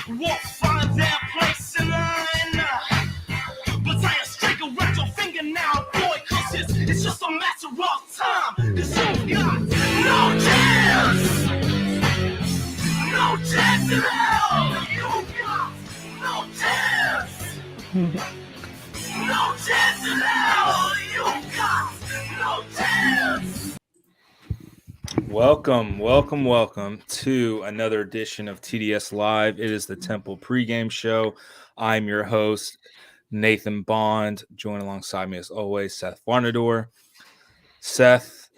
won't find their place in line. But I strike around your finger now, boy, cause it's just a matter of time. Cause you've got no chance. No chance at all. You've got no chance. No chance at all. You've got no chance. Welcome to another edition of TDS Live. It is the Temple Pregame Show. I'm your host, Nathan Bond. Joined alongside me, as always, Seth Varnadore. Seth,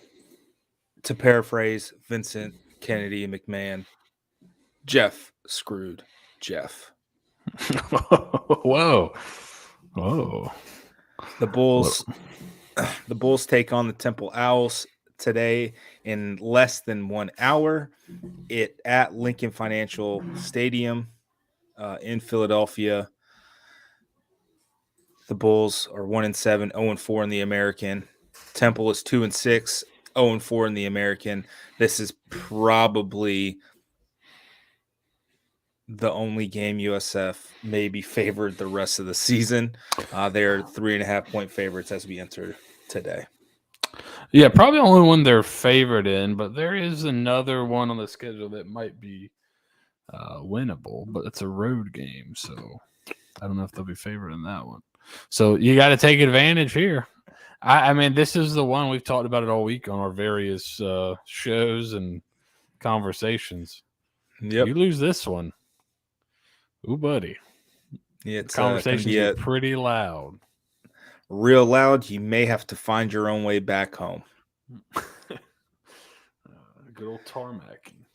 to paraphrase Vincent Kennedy McMahon, Jeff screwed Jeff. Whoa. The Bulls take on the Temple Owls today in less than 1 hour at Lincoln Financial Stadium in Philadelphia. The Bulls are 1-7, 0-4 in the American. Temple is 2-6, 0-4 in the American. This is probably the only game USF maybe favored the rest of the season. They're 3.5-point favorites as we enter today. Yeah, probably the only one they're favored in, but there is another one on the schedule that might be winnable, but it's a road game, so I don't know if they'll be favored in that one. So you got to take advantage here. I mean, this is the one we've talked about it all week on our various shows and conversations. Yep. You lose this one. Ooh, buddy. Yeah, it's conversations are pretty loud. Real loud. You may have to find your own way back home. Good old tarmacking.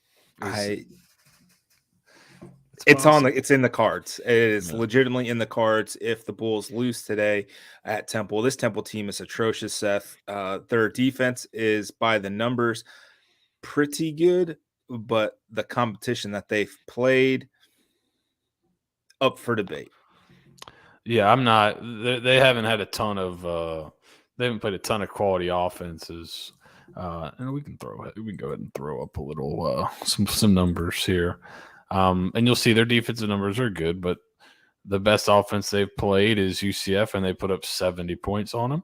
It's in the cards. It is legitimately in the cards if the Bulls lose today at Temple. This Temple team is atrocious, Seth. Their defense is by the numbers pretty good, but the competition that they've played up for debate. Yeah, I'm not. They haven't had a ton of. They haven't played a ton of quality offenses, and we can go ahead and throw up a little some numbers here, and you'll see their defensive numbers are good, but the best offense they've played is UCF, and they put up 70 points on them.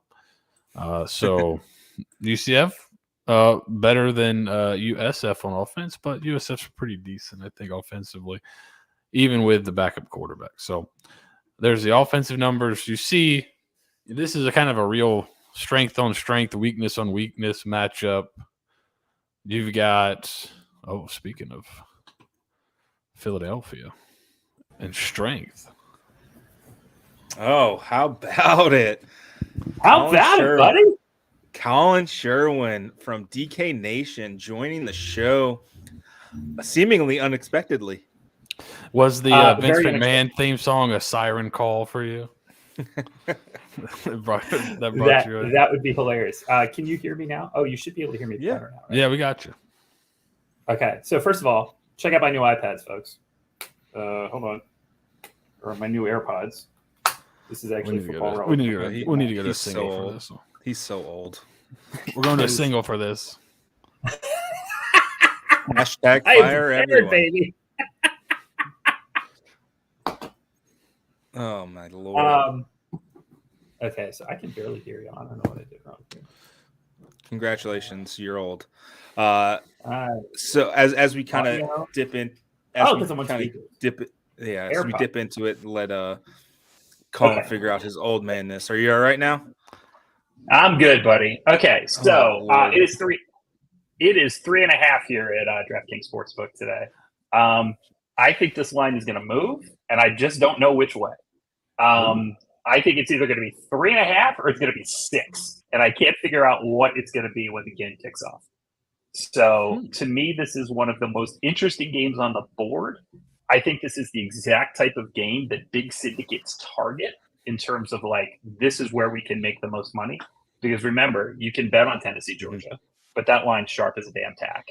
So UCF better than USF on offense, but USF's pretty decent, I think, offensively, even with the backup quarterback. So there's the offensive numbers. You see, this is a kind of a real strength on strength, weakness on weakness matchup. You've got, speaking of Philadelphia and strength. Oh, how about it? How about it, buddy? Colin Sherwin from DK Nation joining the show seemingly unexpectedly. Was the Vince McMahon theme song a siren call for you? That would be hilarious. Can you hear me now? Oh, you should be able to hear me better now. Right? Yeah, we got you. Okay, so first of all, check out my new iPads, folks. Hold on. Or my new AirPods. This is actually football. We need to go to a single for this. He's so old. We're going to a single for this. Hashtag fire everyone. Baby. Oh my Lord. Okay, so I can barely hear you. I don't know what I did wrong here. Congratulations, you're old. So as we kind of dip in, as we dip into it, let Colin figure out his old manness. Are you all right now? I'm good, buddy. Okay, so it is 3.5 here at DraftKings Sportsbook today. I think this line is going to move, and I just don't know which way. I think it's either going to be 3.5 or it's going to be 6, and I can't figure out what it's going to be when the game kicks off. So to me, this is one of the most interesting games on the board. I think this is the exact type of game that big syndicates target in terms of like, this is where we can make the most money. Because remember, you can bet on Tennessee, Georgia, but that line's sharp as a damn tack.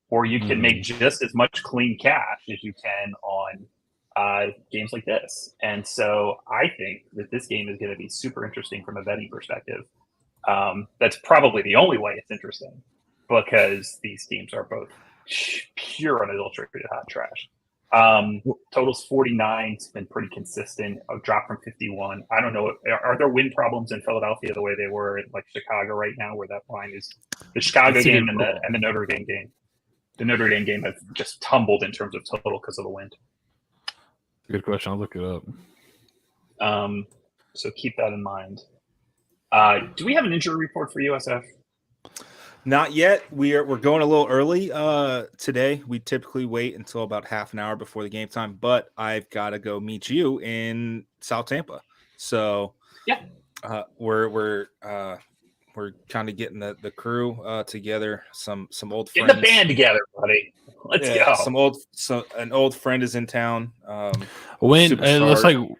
Or you can make just as much clean cash as you can on games like this. And so I think that this game is going to be super interesting from a betting perspective. That's probably the only way it's interesting, because these teams are both pure unadulterated hot trash. Totals 49. It's been pretty consistent. A drop from 51. I don't know. Are there win problems in Philadelphia the way they were in like Chicago right now, where that line is the Chicago game and the Notre Dame game? The Notre Dame game has just tumbled in terms of total because of the wind. Good question. I'll look it up. So keep that in mind. Do we have an injury report for USF? Not yet. We're going a little early today. We typically wait until about half an hour before the game time, but I've got to go meet you in South Tampa. So yeah, we're kind of getting the crew together. Some old friends. Get the band together, buddy. Let's go. An old friend is in town. Wind. It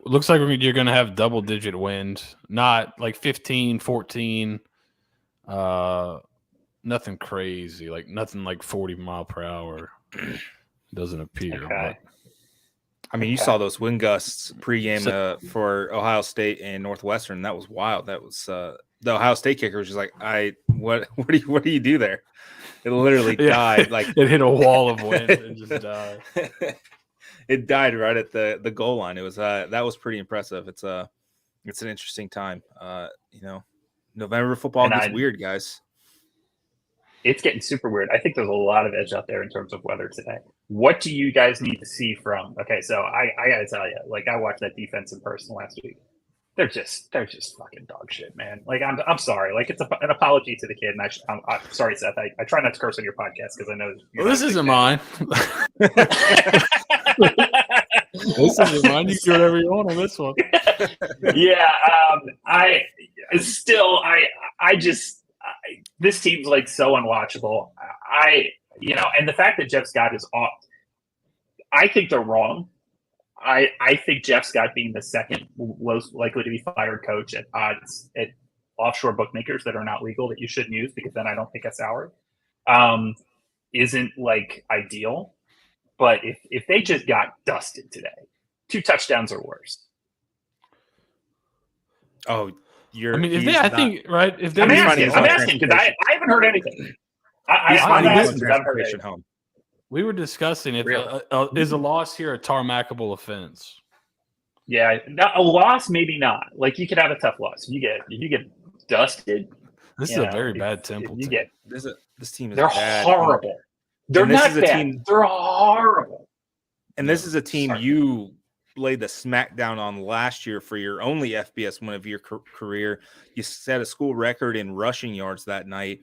looks like you're going to have double digit wind, not like 15, 14. Nothing crazy, like nothing like 40 mile per hour. Doesn't appear. Okay. But. I mean, you saw those wind gusts pregame for Ohio State and Northwestern. That was wild. That was the Ohio State kicker was just like, what do you do there? It literally died. Like it hit a wall of wind and just died. It died right at the goal line. It was that was pretty impressive. It's an interesting time. November football gets weird, guys. It's getting super weird. I think there's a lot of edge out there in terms of weather today. What do you guys need to see from? Okay, so I got to tell you, like I watched that defense in person last week. They're just fucking dog shit, man. Like I'm sorry. Like it's an apology to the kid, and I'm sorry, Seth. I try not to curse on your podcast because I know this isn't mine. This isn't mine. You can do whatever you want on this one. Yeah, this team's like so unwatchable. And the fact that Jeff Scott is off, I think they're wrong. I think Jeff Scott being the second most likely to be fired coach at odds at offshore bookmakers that are not legal that you shouldn't use because then I don't think a salary isn't like ideal. But if they just got dusted today, 2 touchdowns or worse. Oh, I'm asking because I haven't heard anything. I'm asking because I haven't heard anything. Home. We were discussing if is a loss here a tarmacable offense. Yeah, a loss maybe not. Like you could have a tough loss. You get dusted. This is a very bad Temple. This team is they're bad. horrible. They're not bad. They're horrible. And this is a team you laid the smackdown on last year for your only FBS win of your career. You set a school record in rushing yards that night.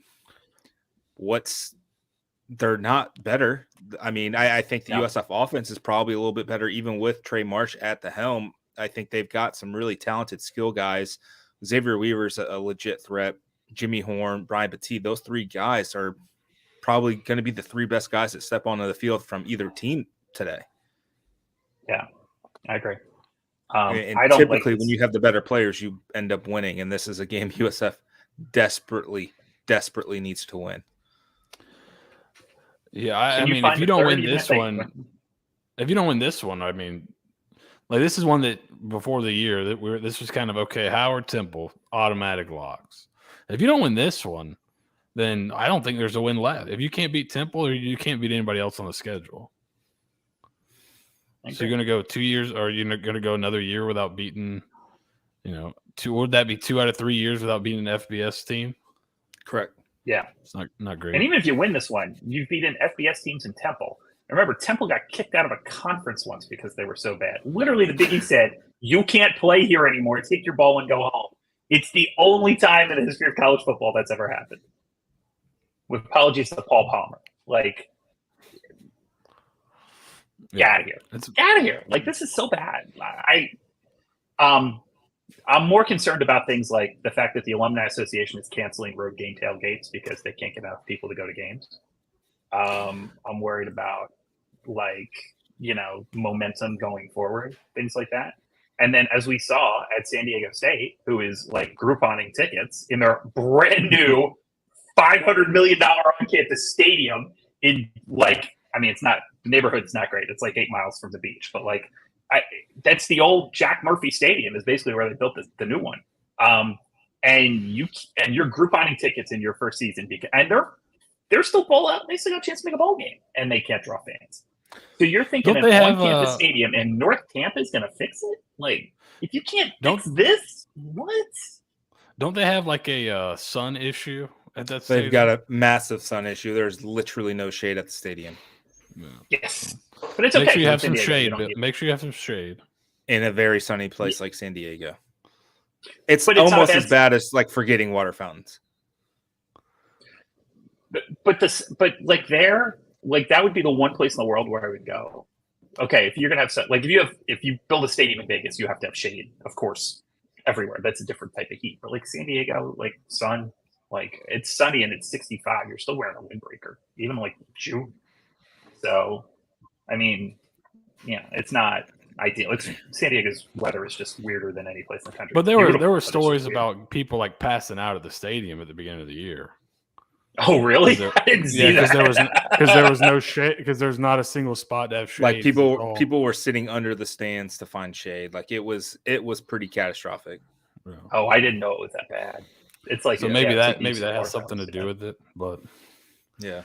They're not better. I mean, I think the USF offense is probably a little bit better, even with Trey Marsh at the helm. I think they've got some really talented skill guys. Xavier Weaver's a legit threat. Jimmy Horn, Brian Petit, those 3 guys are probably going to be the 3 best guys that step onto the field from either team today. Yeah, I agree. And typically when you have the better players, you end up winning. And this is a game USF desperately needs to win. Yeah, I mean, if you don't win this one, I mean, like this is one that before the year that this was kind of okay. Howard Temple automatic locks. If you don't win this one, then I don't think there's a win left. If you can't beat Temple, or you can't beat anybody else on the schedule. So you're going to go 2 years, or you're going to go another year without beating, would that be 2 out of 3 years without beating an FBS team? Correct. Yeah. It's not great. And even if you win this one, you've beaten FBS teams in Temple. Remember, Temple got kicked out of a conference once because they were so bad. Literally, the Big East said, you can't play here anymore. Take your ball and go home. It's the only time in the history of college football that's ever happened. With apologies to Paul Palmer. Like, get out of here. Get out of here. Like, this is so bad. I'm more concerned about things like the fact that the Alumni Association is canceling road game tailgates because they can't get enough people to go to games. I'm worried about momentum going forward, things like that. And then as we saw at San Diego State, who is like Grouponing tickets in their brand new $500 million on-campus stadium it's not, the neighborhood's not great. It's like 8 miles from the beach, but that's the old Jack Murphy Stadium is basically where they built the new one. And you're Grouponing tickets in your first season, and they're still bowl out. They still got a chance to make a bowl game, and they can't draw fans. So you're thinking Don't an they have on-campus stadium and North Tampa is going to fix it? Like, if you can't fix this, what? Don't they have like a sun issue at that They've stadium? got a massive sun issue. There's literally no shade at the stadium. Yeah. Yes, but it's Make okay. sure you have It's San some Diego, shade. don't need it. Make sure you have some shade. In a very sunny place like San Diego. It's But it's not almost bad. as bad as like forgetting water fountains. But like there, like that would be the one place in the world where I would go. Okay, if you're gonna have like if you build a stadium in Vegas, you have to have shade, of course, everywhere. That's a different type of heat. But like San Diego, like sun, like it's sunny and it's 65. You're still wearing a windbreaker, even like June. So, I mean, yeah, it's not ideal. It's San Diego's weather is just weirder than any place in the country. But there were Weather's stories just weird. about people like passing out at the stadium at the beginning of the year. Oh, really? There- I didn't see Yeah, that. because there was no shade. Because there's not a single spot to have shade. Like people were sitting under the stands to find shade. Like it was pretty catastrophic. Yeah. Oh, I didn't know it was that bad. It's like So maybe that has something to do with it. But Yeah.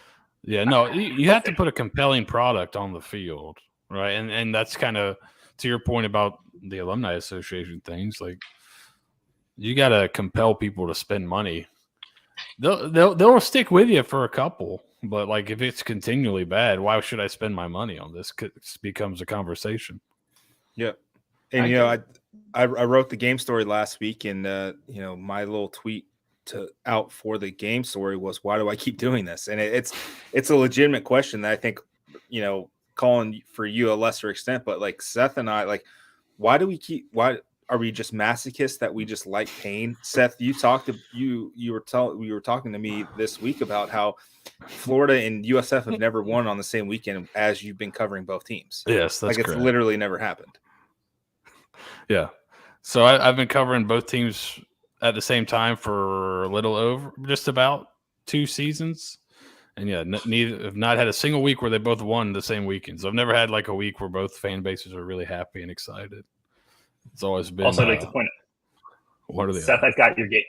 no, you have to put a compelling product on the field, right? And that's kind of to your point about the alumni association things. Like you got to compel people to spend money. They'll stick with you for a couple, but like if it's continually bad, why should I spend my money on this? It becomes a conversation. Yeah. And I wrote the game story last week, and my little tweet out for the game story was, why do I keep doing this? And it's a legitimate question that I think, calling for you a lesser extent, but like Seth and I, like, why are we just masochists that we just like pain? Seth, you were talking to me this week about how Florida and USF have never won on the same weekend as you've been covering both teams. Yes, that's like it's literally never happened. Yeah. So I've been covering both teams at the same time for a little over just about 2 seasons. And yeah, neither have not had a single week where they both won the same weekend. So I've never had like a week where both fan bases are really happy and excited. It's always been. Also, I'd like to point out, what are they? Seth, I've got your game.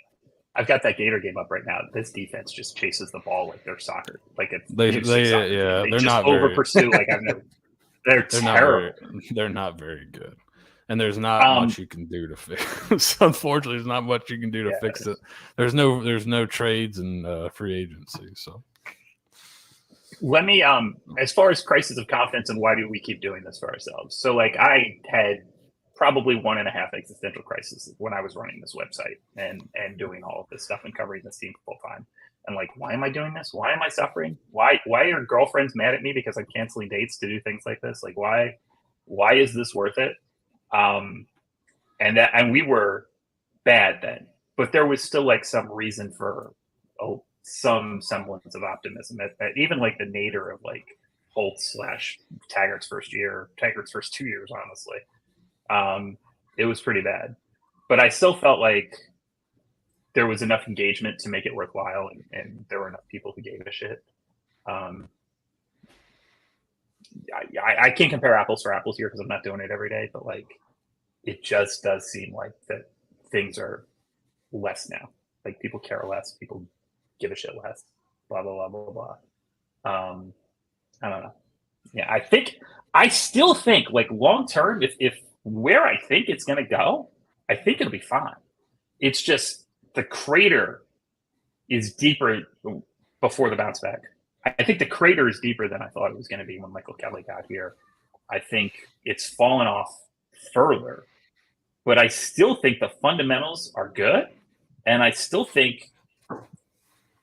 I've got that Gator game up right now. This defense just chases the ball like they're soccer. Like they're just not over very, pursue. Like I've never. They're terrible. They're not very good. And there's not much you can do to fix. Unfortunately, there's not much you can do to fix it. There's no trades and free agency. So let me as far as crisis of confidence and why do we keep doing this for ourselves? So like I had probably 1.5 existential crises when I was running this website and doing all of this stuff and covering this team full time. And like, why am I doing this? Why am I suffering? Why are girlfriends mad at me because I'm canceling dates to do things like this? Like, why is this worth it? And we were bad then, but there was still like some reason for some semblance of optimism that even like the nadir of like Holtz / Taggart's first 2 years, honestly. It was pretty bad, but I still felt like there was enough engagement to make it worthwhile, and there were enough people who gave a shit. I can't compare apples for apples here because I'm not doing it every day, but like it just does seem like that things are less now. Like people care less, people give a shit less, blah blah blah blah blah. I don't know. Yeah, I still think like long term, if where I think it's going to go, I think it'll be fine. It's just the crater is deeper before the bounce back. I think the crater is deeper than I thought it was going to be when Michael Kelly got here. I think it's fallen off further, but I still think the fundamentals are good. And I still think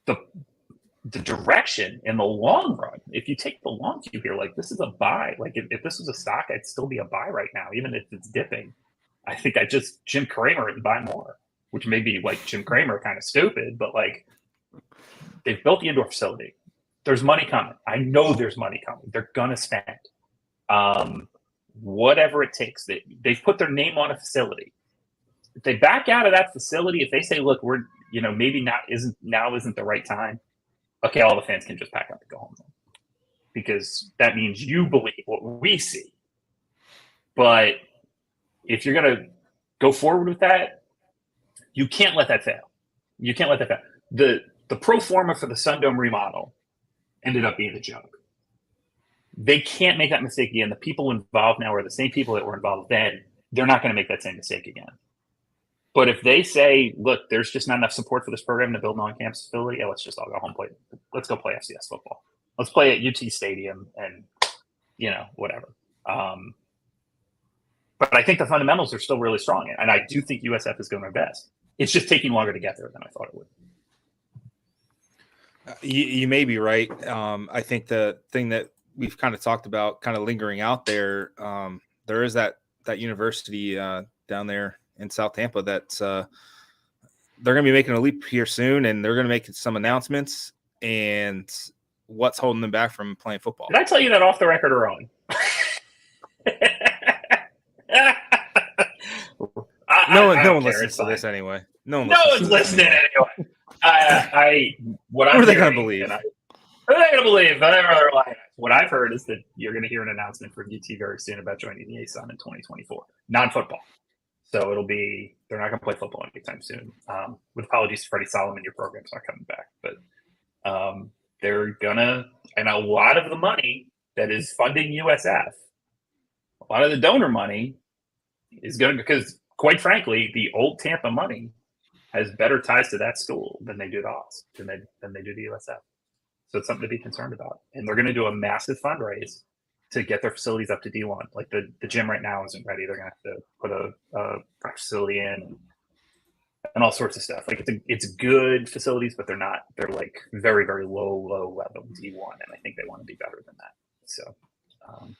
the direction in the long run, if you take the long view here, like this is a buy. Like if this was a stock, I'd still be a buy right now, even if it's dipping. I think Jim Cramer and buy more, which may be like Jim Cramer kind of stupid, but like they've built the indoor facility. There's money coming. I know there's money coming. They're gonna spend whatever it takes. They've put their name on a facility. If they back out of that facility, if they say, look, we're maybe isn't the right time. Okay, all the fans can just pack up and go home then. Because that means you believe what we see. But if you're going to go forward with that, you can't let that fail. You can't let that fail. The pro forma for the Sundome remodel ended up being a joke. They can't make that mistake again. The people involved now are the same people that were involved then. They're not going to make that same mistake again. But if they say, look, there's just not enough support for this program to build an on-campus facility, yeah, let's just all go home play. Let's go play FCS football. Let's play at UT Stadium and, whatever. But I think the fundamentals are still really strong. And I do think USF is going to invest. It's just taking longer to get there than I thought it would. You may be right. I think the thing that we've kind of talked about kind of lingering out there, there is that university down there in South Tampa that they're going to be making a leap here soon, and they're going to make some announcements. And what's holding them back from playing football? Did I tell you that off the record or on? No one listens to this anyway. No one's listening anyway. What are they going to believe? What are they going to believe? What I've heard is that you're going to hear an announcement from UT very soon about joining the ASUN in 2024, non-football. So they're not going to play football anytime soon. With apologies to Freddie Solomon, your program's not coming back, but they're gonna, and a lot of the money that is funding USF, a lot of the donor money is going to, because quite frankly, the old Tampa money has better ties to that school than they do to us, than they do to USF. So it's something to be concerned about. And they're going to do a massive fundraise to get their facilities up to D1. Like the gym right now isn't ready. They're going to have to put a practice facility in and all sorts of stuff. Like it's good facilities, but they're like very, very low level D1. And I think they want to be better than that. So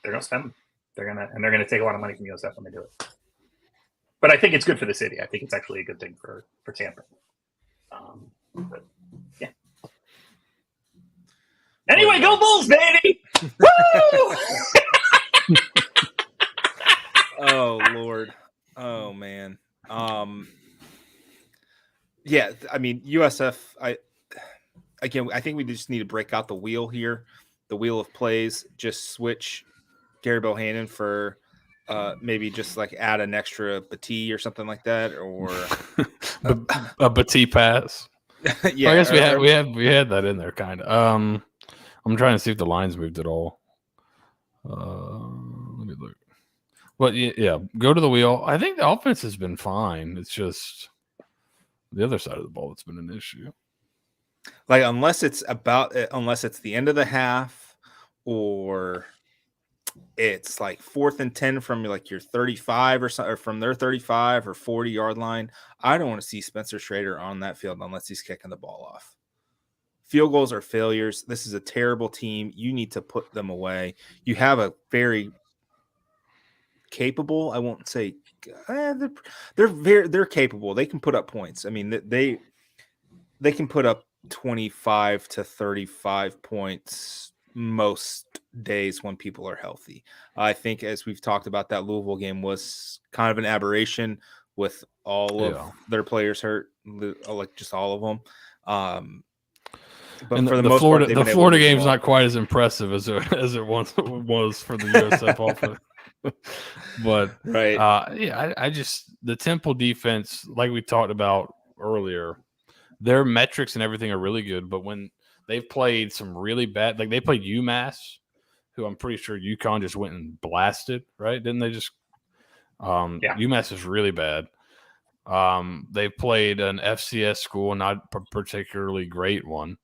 they're going to spend, they're going to take a lot of money from USF when they do it. But I think it's good for the city. I think it's actually a good thing for Tampa. But yeah. Anyway, go Bulls, baby! Woo! Oh Lord. Oh man. Yeah, I mean USF, I think we just need to break out the wheel here. The wheel of plays, just switch Gary Bohannon for maybe just like add an extra Batee or something like that, or a Batee pass. Yeah, I guess we had that in there kind of. I'm trying to see if the lines moved at all. Let me look. But yeah, go to the wheel. I think the offense has been fine. It's just the other side of the ball that's been an issue. Like unless it's the end of the half, or it's like 4th and 10 from like your 35 or from their 35 or 40-yard line. I don't want to see Spencer Schrader on that field unless he's kicking the ball off. Field goals are failures. This is a terrible team. You need to put them away. You have a very capable, I won't say they're capable. They can put up points. I mean, they can put up 25 to 35 points most days when people are healthy. I think, as we've talked about, that Louisville game was kind of an aberration with all of their players hurt, like just all of them. But and for the most Florida, part, the Florida game's not quite as impressive as it once was for the USF offense. But right, I just, the Temple defense, like we talked about earlier, their metrics and everything are really good. But when they've played some really bad, like they played UMass, who I'm pretty sure UConn just went and blasted, right? Didn't they just? UMass is really bad. They played an FCS school, not a particularly great one.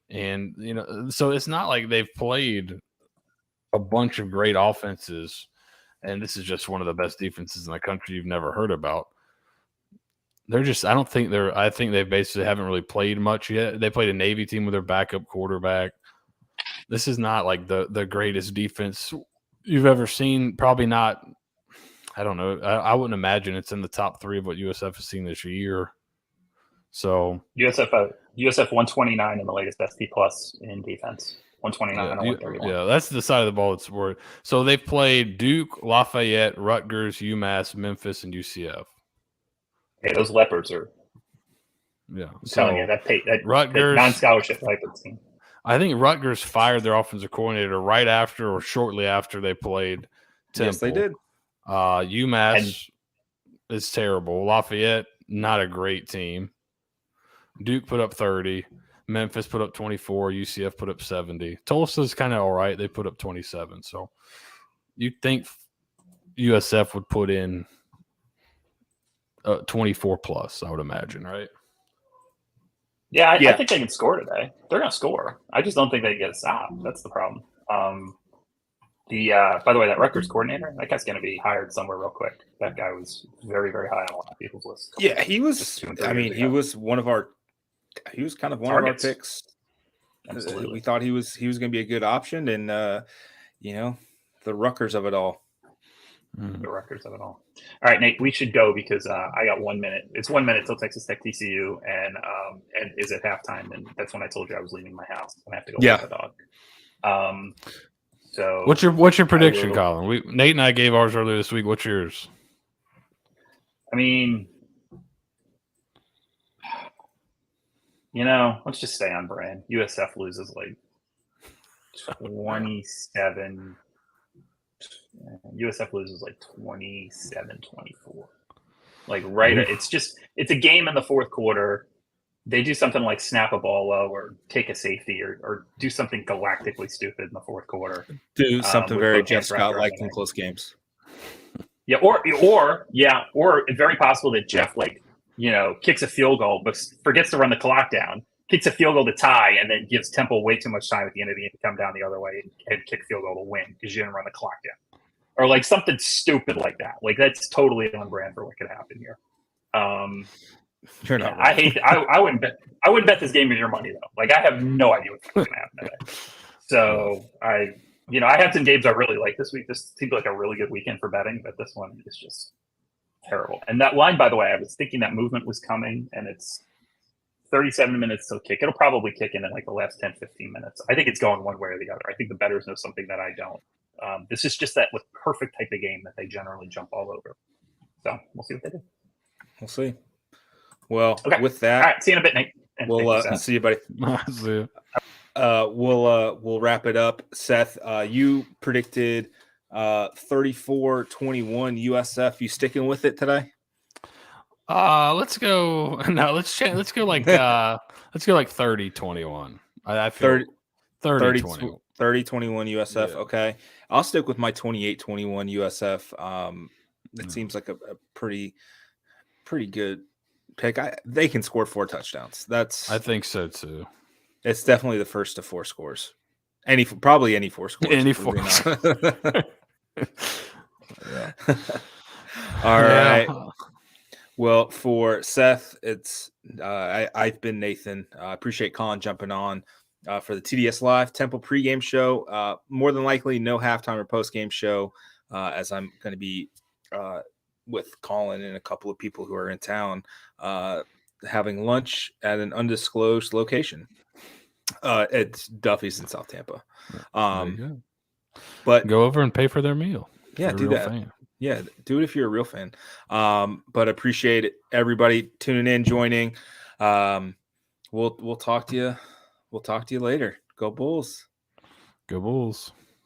And, so it's not like they've played a bunch of great offenses, and this is just one of the best defenses in the country you've never heard about. I think they basically haven't really played much yet. They played a Navy team with their backup quarterback. This is not like the greatest defense you've ever seen. Probably not. I don't know. I wouldn't imagine it's in the top 3 of what USF has seen this year. So USF 129 in the latest SP plus in defense. 129 and 131. Yeah, that's the side of the ball that's worried. So they've played Duke, Lafayette, Rutgers, UMass, Memphis, and UCF. Hey, those Leopards are. Yeah, I'm telling you that Rutgers, that non-scholarship Leopards team. I think Rutgers fired their offensive coordinator right after or shortly after they played Temple. Yes, they did. UMass is terrible. Lafayette, not a great team. Duke put up 30. Memphis put up 24. UCF put up 70. Tulsa's kind of all right. They put up 27. So you'd think USF would put in 24 plus, I would imagine, right? Yeah, I think they can score today. They're going to score. I just don't think they get a stop. That's the problem. By the way, that Rutgers coordinator, that guy's going to be hired somewhere real quick. That guy was very, very high on a lot of people's lists. Yeah, he was. I mean, he was one of our. He was kind of one of our picks. Absolutely. We thought he was going to be a good option, and the Rutgers of it all. The Rutgers of it all. All right, Nate, we should go because I got 1 minute. It's 1 minute till Texas Tech TCU, and is at halftime, and that's when I told you I was leaving my house. I have to go walk the dog. So what's your prediction, Colin? Nate and I gave ours earlier this week. What's yours? I mean, let's just stay on brand. USF loses like 27. USF loses like 27-24. Like it's a game in the fourth quarter. They do something like snap a ball low or take a safety or do something galactically stupid in the fourth quarter. Do something very Jeff Scott like in close games. Yeah, or it's very possible that Jeff kicks a field goal but forgets to run the clock down, kicks a field goal to tie, and then gives Temple way too much time at the end of the game to come down the other way and kick field goal to win because you didn't run the clock down. Or like something stupid like that. Like that's totally on brand for what could happen here. You're not. Right. I wouldn't bet this game with your money though. Like I have no idea what's going to happen today. So I had some games I really like this week. This seemed like a really good weekend for betting, but this one is just terrible. And that line, by the way, I was thinking that movement was coming, and it's 37 minutes till kick. It'll probably kick in like the last 10, 15 minutes. I think it's going one way or the other. I think the bettors know something that I don't. This is just that with perfect type of game that they generally jump all over. So we'll see what they do. We'll see. Well, with that, all right. See you in a bit, Nate. We'll see you, buddy. See you. We'll wrap it up. Seth, you predicted 34-21 USF. You sticking with it today? Let's go. No, let's go like 30-21. I feel 30-21 USF. Yeah. Okay, I'll stick with my 28-21 USF. It seems like a pretty good pick. They can score 4 touchdowns. I think so too. It's definitely the first of 4 scores. Probably any 4 scores. Any 4. Yeah. All right. Well, for Seth, it's I've been Nathan. I appreciate Colin jumping on for the TDS Live Temple pregame show. More than likely, no halftime or postgame show, as I'm going to be with Colin and a couple of people who are in town having lunch at an undisclosed location. It's Duffy's in South Tampa. But go over and pay for their meal. Yeah, do that. Fan. Yeah, do it if you're a real fan. But appreciate it, everybody tuning in, joining. We'll talk to you. We'll talk to you later. Go Bulls. Go Bulls.